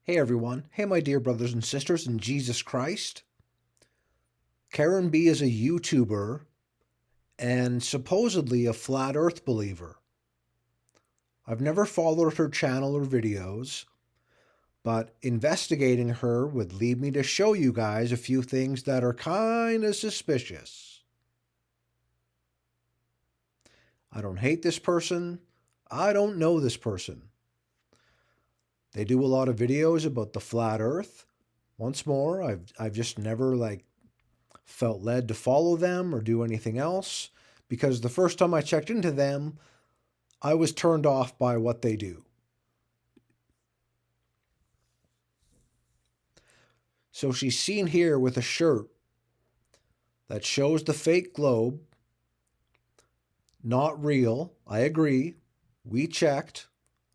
Hey everyone. Hey my dear brothers and sisters in Jesus Christ. Karen B is a YouTuber and supposedly a flat earth believer. I've never followed her channel or videos, but investigating her would lead me to show you guys a few things that are kind of suspicious. I don't hate this person. I don't know this person. They do a lot of videos about the flat earth. Once more, I've just never felt led to follow them or do anything else because the first time I checked into them, I was turned off by what they do. So she's seen here with a shirt that shows the fake globe. Not real. I agree. We checked.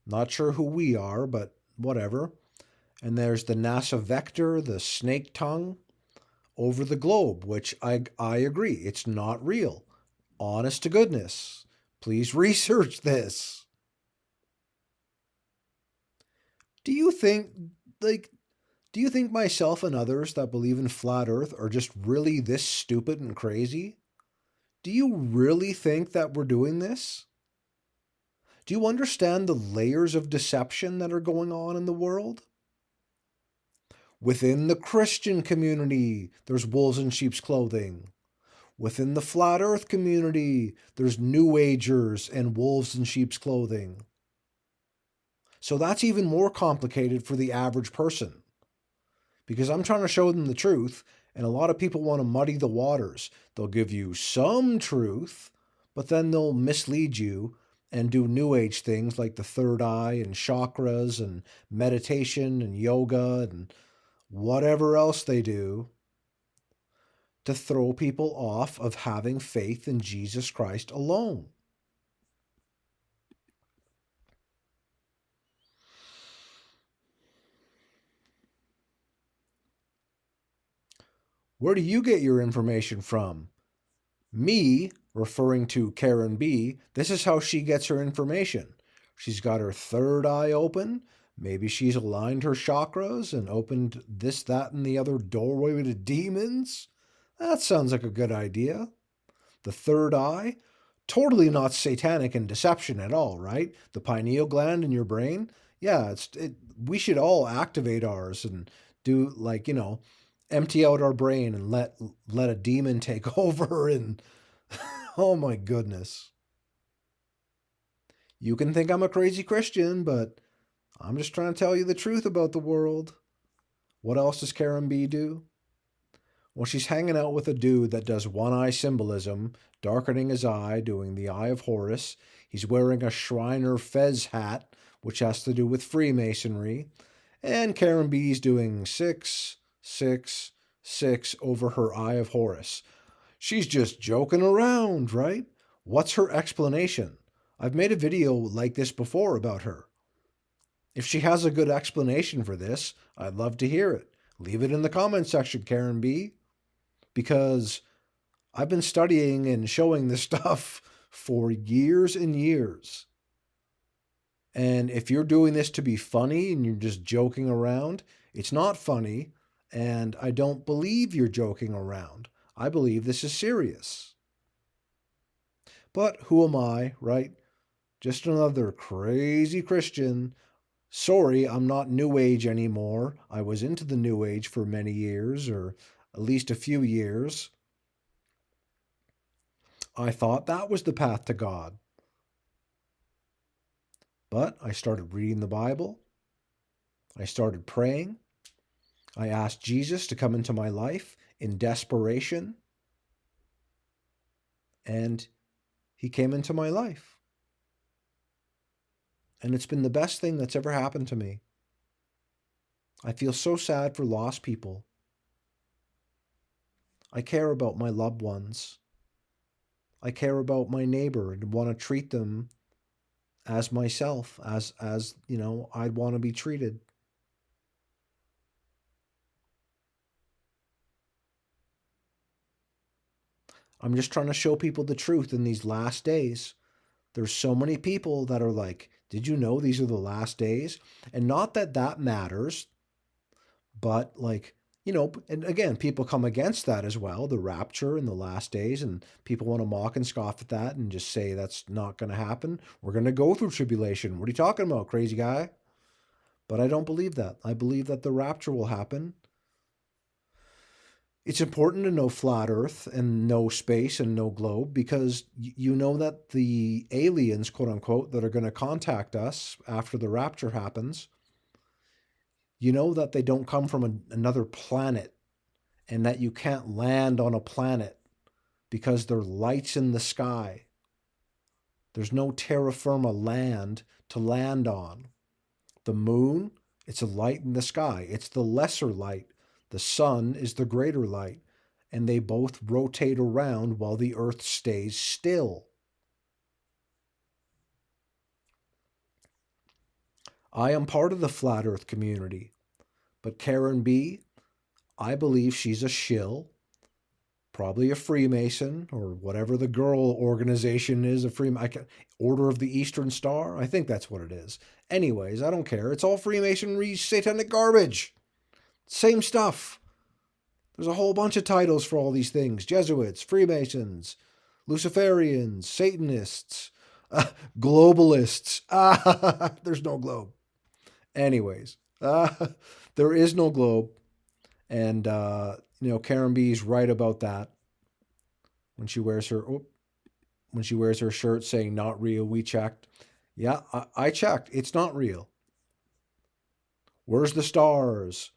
Not sure who we are, but whatever. And there's the NASA vector, the snake tongue over the globe, which I agree. It's not real. Honest to goodness. Please research this. Do you think, do you think myself and others that believe in flat earth are just really this stupid and crazy? Do you really think that we're doing this? Do you understand the layers of deception that are going on in the world? Within the Christian community, there's wolves in sheep's clothing. Within the flat earth community, there's New Agers and wolves in sheep's clothing. So that's even more complicated for the average person. Because I'm trying to show them the truth, and a lot of people want to muddy the waters. They'll give you some truth, but then they'll mislead you and do New Age things like the third eye and chakras and meditation and yoga and whatever else they do to throw people off of having faith in Jesus Christ alone. Where do you get your information from? Me, referring to Karen B, this is how she gets her information. She's got her third eye open. Maybe she's aligned her chakras and opened this, that, and the other doorway to demons. That sounds like a good idea. The third eye, totally not satanic and deception at all, right? The pineal gland in your brain, yeah, we should all activate ours and do empty out our brain and let a demon take over and oh my goodness. You can think I'm a crazy Christian, but I'm just trying to tell you the truth about the world. What else does Karen B do? Well, she's hanging out with a dude that does one eye symbolism, darkening his eye, doing the Eye of Horus. He's wearing a Shriner Fez hat, which has to do with Freemasonry. And Karen B's doing 6, 6, 6 over her Eye of Horus. She's just joking around, right? What's her explanation? I've made a video like this before about her. If she has a good explanation for this, I'd love to hear it. Leave it in the comment section, Karen B. Because I've been studying and showing this stuff for years and years. And if you're doing this to be funny and you're just joking around, it's not funny. And I don't believe you're joking around. I believe this is serious. But who am I, right? Just another crazy Christian. Sorry, I'm not New Age anymore. I was into the New Age for many years, or at least a few years. I thought that was the path to God. But I started reading the Bible. I started praying. I asked Jesus to come into my life in desperation. And he came into my life. And it's been the best thing that's ever happened to me. I feel so sad for lost people. I care about my loved ones. I care about my neighbor and want to treat them as myself, as I'd want to be treated. I'm just trying to show people the truth in these last days. There's so many people that are like, did you know these are the last days? And not that that matters. But like, you know, and again, people come against that as well, the rapture in the last days, and people want to mock and scoff at that and just say that's not going to happen. We're going to go through tribulation. What are you talking about, crazy guy? But I don't believe that. I believe that the rapture will happen. It's important to know flat Earth and know space and know globe because you know that the aliens, quote unquote, that are going to contact us after the rapture happens, you know that they don't come from another planet and that you can't land on a planet because there are lights in the sky. There's no terra firma land to land on. The moon, it's a light in the sky. It's the lesser light. The sun is the greater light. And they both rotate around while the earth stays still. I am part of the flat earth community. But Karen B, I believe she's a shill, probably a Freemason or whatever the girl organization is, Order of the Eastern Star. I think that's what it is. Anyways, I don't care. It's all Freemasonry, satanic garbage. Same stuff. There's a whole bunch of titles for all these things: Jesuits, Freemasons, Luciferians, Satanists, globalists. There's no globe. Anyways, there is no globe. And, Karen B is right about that when she wears her shirt saying "not real." We checked. Yeah, I checked. It's not real. Where's the stars?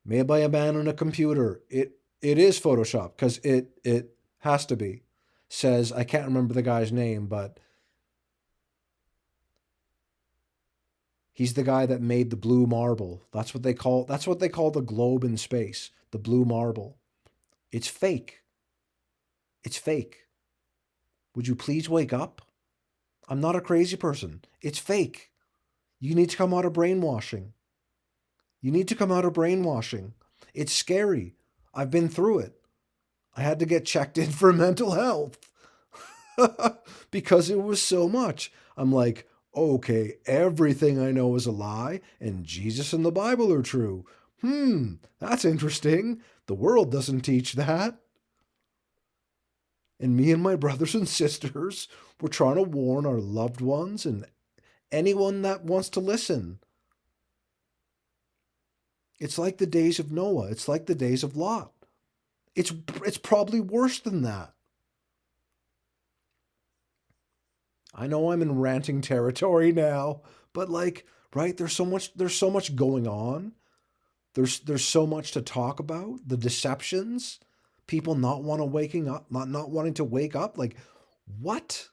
Made by a man on a computer. It is Photoshop because it has to be. Says, I can't remember the guy's name, but he's the guy that made the blue marble. That's what they call the globe in space, the blue marble. It's fake. It's fake. Would you please wake up? I'm not a crazy person. It's fake. You need to come out of brainwashing. You need to come out of brainwashing. It's scary. I've been through it. I had to get checked in for mental health because it was so much. I'm like, okay, everything I know is a lie and Jesus and the Bible are true. That's interesting. The world doesn't teach that. And me and my brothers and sisters were trying to warn our loved ones and anyone that wants to listen. It's like the days of Noah. It's like the days of Lot. It's probably worse than that. I know I'm in ranting territory now, but like, right, there's so much going on. There's so much to talk about. The deceptions, people not wanting to wake up. Like, what?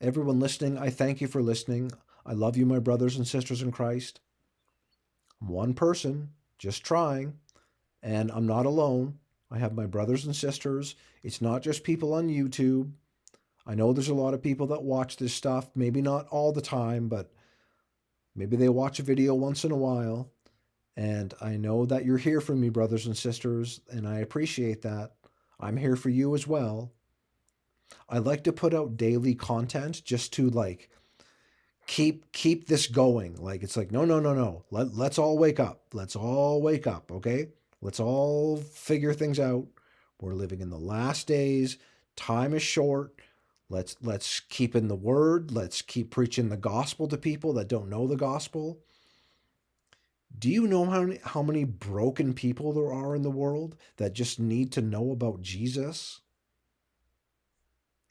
Everyone listening, I thank you for listening. I love you, my brothers and sisters in Christ. I'm one person, just trying, and I'm not alone. I have my brothers and sisters. It's not just people on YouTube. I know there's a lot of people that watch this stuff, maybe not all the time, but maybe they watch a video once in a while. And I know that you're here for me, brothers and sisters, and I appreciate that. I'm here for you as well. I like to put out daily content just to like keep this going. Like it's like no. Let's all wake up. Let's all wake up, okay? Let's all figure things out. We're living in the last days. Time is short. Let's keep in the word. Let's keep preaching the gospel to people that don't know the gospel. Do you know how many broken people there are in the world that just need to know about Jesus?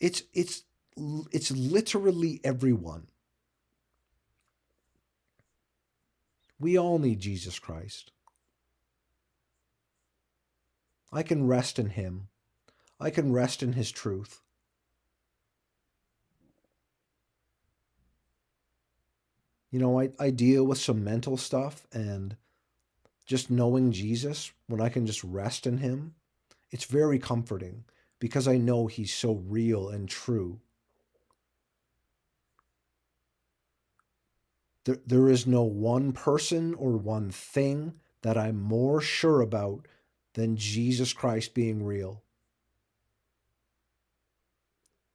It's literally everyone. We all need Jesus Christ. I can rest in him. I can rest in his truth. I deal with some mental stuff, and just knowing Jesus, when I can just rest in him, it's very comforting because I know he's so real and true. There is no one person or one thing that I'm more sure about than Jesus Christ being real.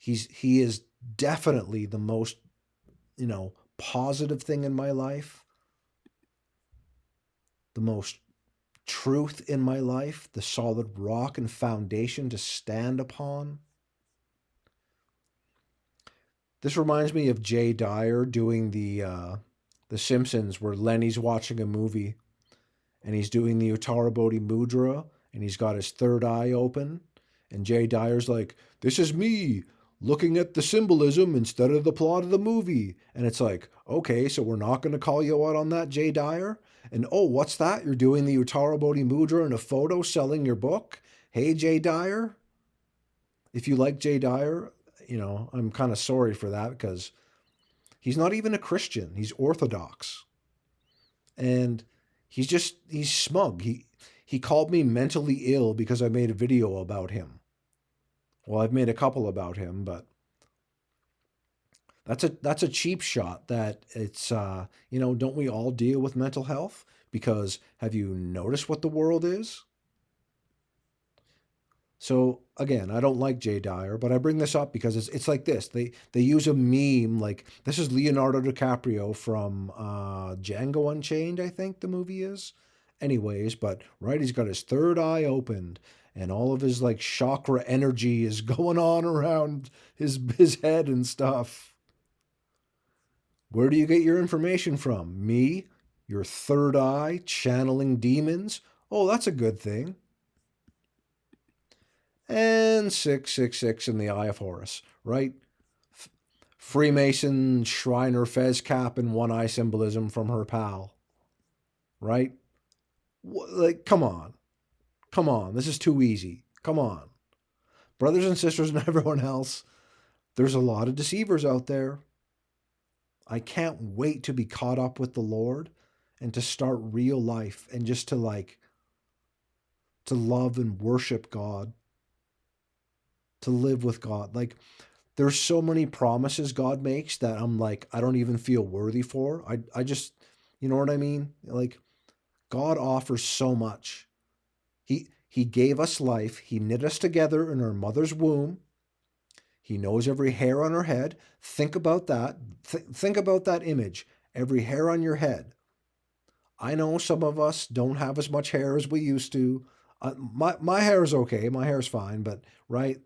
he is definitely the most, positive thing in my life, the most truth in my life, the solid rock and foundation to stand upon. This reminds me of Jay Dyer doing the Simpsons, where Lenny's watching a movie and he's doing the Uttara Bodhi Mudra and he's got his third eye open, and Jay Dyer's like, "This is me looking at the symbolism instead of the plot of the movie." And it's like, okay, so we're not going to call you out on that, Jay Dyer? And oh, what's that? You're doing the Uttara Bodhi Mudra in a photo selling your book? Hey, Jay Dyer? If you like Jay Dyer, I'm kind of sorry for that, because he's not even a Christian. He's Orthodox. And he's smug. He called me mentally ill because I made a video about him. Well, I've made a couple about him, but that's a cheap shot. That it's don't we all deal with mental health? Because have you noticed what the world is? So again, I don't like Jay Dyer, but I bring this up because it's like this. They use a meme, like, this is Leonardo DiCaprio from Django Unchained, I think the movie is. Anyways, but right, he's got his third eye opened, and all of his like chakra energy is going on around his head and stuff. Where do you get your information from? Me? Your third eye channeling demons? Oh, that's a good thing. And 666 in the Eye of Horus, right? Freemason Shriner Fez cap and one eye symbolism from her pal, right? Like, come on. Come on. This is too easy. Come on. Brothers and sisters and everyone else, there's a lot of deceivers out there. I can't wait to be caught up with the Lord and to start real life and just to love and worship God, to live with God. Like, there's so many promises God makes that I'm like, I don't even feel worthy for. I just, you know what I mean? Like, God offers so much. He gave us life. He knit us together in our mother's womb. He knows every hair on our head. Think about that. Think about that image. Every hair on your head. I know some of us don't have as much hair as we used to. My hair is okay. My hair is fine, but right.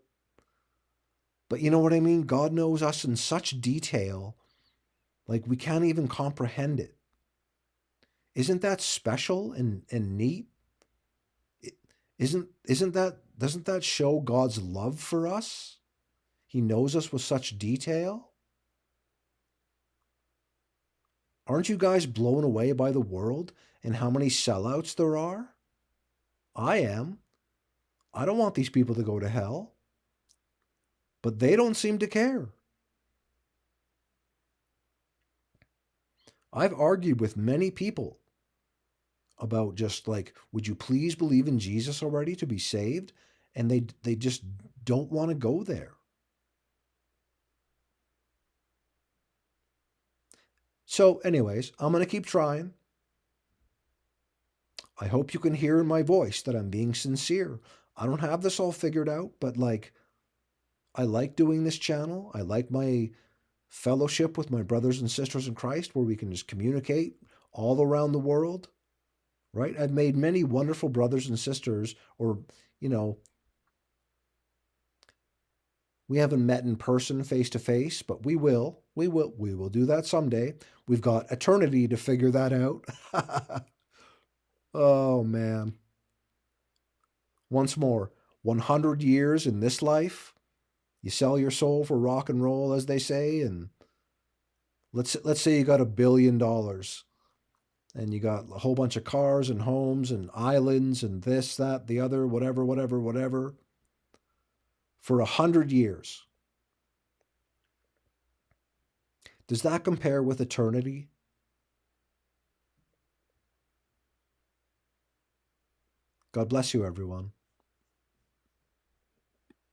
But you know what I mean? God knows us in such detail, like we can't even comprehend it. Isn't that special and neat? Isn't that, doesn't that show God's love for us? He knows us with such detail. Aren't you guys blown away by the world and how many sellouts there are? I am. I don't want these people to go to hell. But they don't seem to care. I've argued with many people about just like, would you please believe in Jesus already to be saved? And they just don't want to go there. So anyways, I'm going to keep trying. I hope you can hear in my voice that I'm being sincere. I don't have this all figured out, but like, I like doing this channel. I like my fellowship with my brothers and sisters in Christ, where we can just communicate all around the world, right? I've made many wonderful brothers and sisters, or, we haven't met in person face to face, but we will. We will do that someday. We've got eternity to figure that out. Oh man. Once more, 100 years in this life, you sell your soul for rock and roll, as they say, and let's say you got $1 billion and you got a whole bunch of cars and homes and islands and this, that, the other, whatever, for 100 years. Does that compare with eternity? God bless you, everyone.